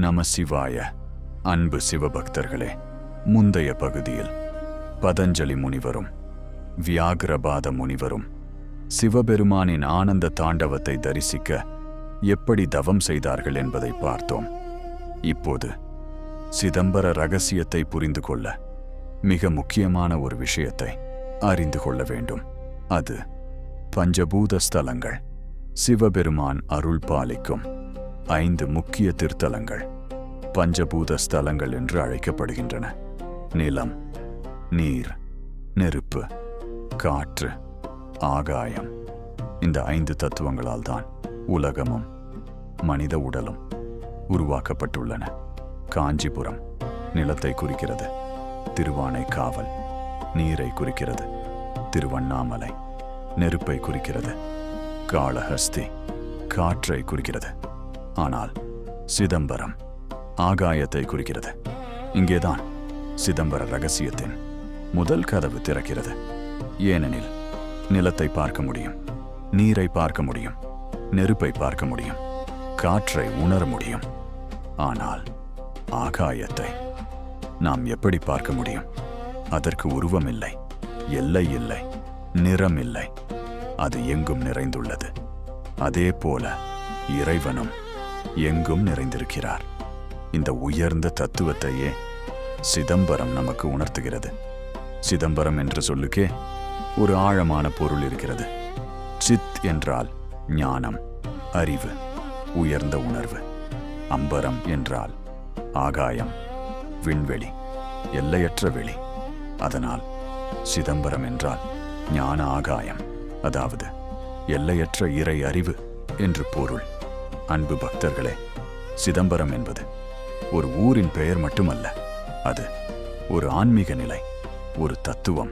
நம சிவாய. அன்பு சிவபக்தர்களே, முந்தைய பகுதியில் பதஞ்சலி முனிவரும் வியாகிரபாத முனிவரும் சிவபெருமானின் ஆனந்த தாண்டவத்தை தரிசிக்க எப்படி தவம் செய்தார்கள் என்பதை பார்த்தோம். இப்போது சிதம்பர ரகசியத்தை புரிந்து கொள்ள மிக முக்கியமான ஒரு விஷயத்தை அறிந்து கொள்ள வேண்டும். அது பஞ்சபூத ஸ்தலங்கள். சிவபெருமான் அருள் பாலிக்கும் 5 முக்கிய திருத்தலங்கள் பஞ்சபூத ஸ்தலங்கள் என்று அழைக்கப்படுகின்றன. நிலம், நீர், நெருப்பு, காற்று, ஆகாயம். இந்த 5 தத்துவங்களால் தான் உலகமும் மனித உடலும் உருவாக்கப்பட்டுள்ளன. காஞ்சிபுரம் நிலத்தை குறிக்கிறது, திருவானைக்காவல் நீரை குறிக்கிறது, திருவண்ணாமலை நெருப்பை குறிக்கிறது, காளஹஸ்தி காற்றை குறிக்கிறது. ஆனால் சிதம்பரம் ஆகாயத்தை குறிக்கிறது. இங்கேதான் சிதம்பர ரகசியத்தின் முதல் கதவு திறக்கிறது. ஏனெனில் நிலத்தை பார்க்க முடியும், நீரை பார்க்க முடியும், நெருப்பை பார்க்க முடியும், காற்றை உணர முடியும். ஆனால் ஆகாயத்தை நாம் எப்படி பார்க்க முடியும்? அதற்கு உருவம் இல்லை, எல்லை இல்லை, நிறம் இல்லை. அது எங்கும் நிறைந்துள்ளது. அதே போல இறைவனும் எங்கும் நிறைந்திருக்கிறார். இந்த உயர்ந்த தத்துவத்தையே சிதம்பரம் நமக்கு உணர்த்துகிறது. சிதம்பரம் என்ற சொல்லுக்கே ஒரு ஆழமான பொருள் இருக்கிறது. சித் என்றால் ஞானம், அறிவு, உயர்ந்த உணர்வு. அம்பரம் என்றால் ஆகாயம், விண்வெளி, எல்லையற்ற வெளி. அதனால் சிதம்பரம் என்றால் ஞான ஆகாயம், அதாவது எல்லையற்ற இறை அறிவு என்று பொருள். அன்பு பக்தர்களே, சிதம்பரம் என்பது ஒரு ஊரின் பெயர் மட்டுமல்ல. அது ஒரு ஆன்மீக நிலை, ஒரு தத்துவம்,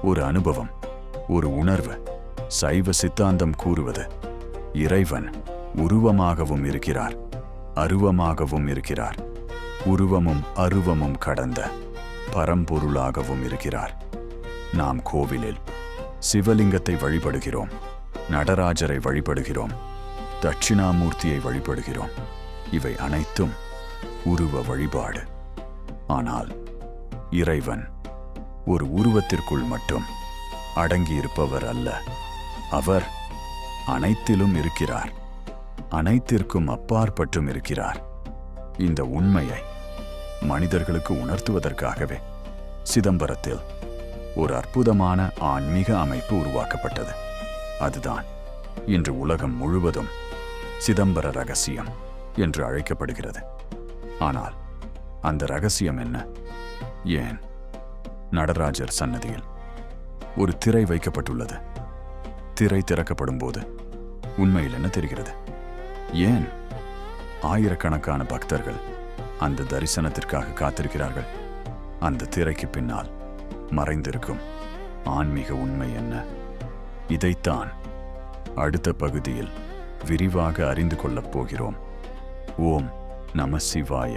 ஒரு அனுபவம், ஒரு உணர்வு. சைவ சித்தாந்தம் கூறுவது இறைவன் உருவமாகவும் இருக்கிறார், அருவமாகவும் இருக்கிறார். உருவமும் அருவமும் கடந்த பரம்பொருளாகவும் இருக்கிறார். நாம் கோவிலில் சிவலிங்கத்தை வழிபடுகிறோம், நடராஜரை வழிபடுகிறோம், தட்சிணாமூர்த்தியை வழிபடுகிறோம். இவை அனைத்தும் உருவ வழிபாடு. ஆனால் இறைவன் ஒரு உருவத்திற்குள் மட்டும் அடங்கியிருப்பவர் அல்ல. அவர் அனைத்திலும் இருக்கிறார், அனைத்திற்கும் அப்பாற்பட்டும் இருக்கிறார். இந்த உண்மையை மனிதர்களுக்கு உணர்த்துவதற்காகவே சிதம்பரத்தில் ஒரு அற்புதமான ஆன்மீக அமைப்பு உருவாக்கப்பட்டது. அதுதான் இன்று உலகம் முழுவதும் சிதம்பர ரகசியம் என்று அழைக்கப்படுகிறது. ஆனால் அந்த ரகசியம் என்ன? ஏன் நடராஜர் சன்னதியில் ஒரு திரை வைக்கப்பட்டுள்ளது? திரை திறக்கப்படும் போது உண்மையில் என்ன தெரிகிறது? ஏன் ஆயிரக்கணக்கான பக்தர்கள் அந்த தரிசனத்திற்காக காத்திருக்கிறார்கள்? அந்த திரைக்கு பின்னால் மறைந்திருக்கும் ஆன்மீக உண்மை என்ன? இதைத்தான் அடுத்த பகுதியில் விரிவாக அறிந்து கொள்ளப் போகிறோம். ஓம் நம சிவாய.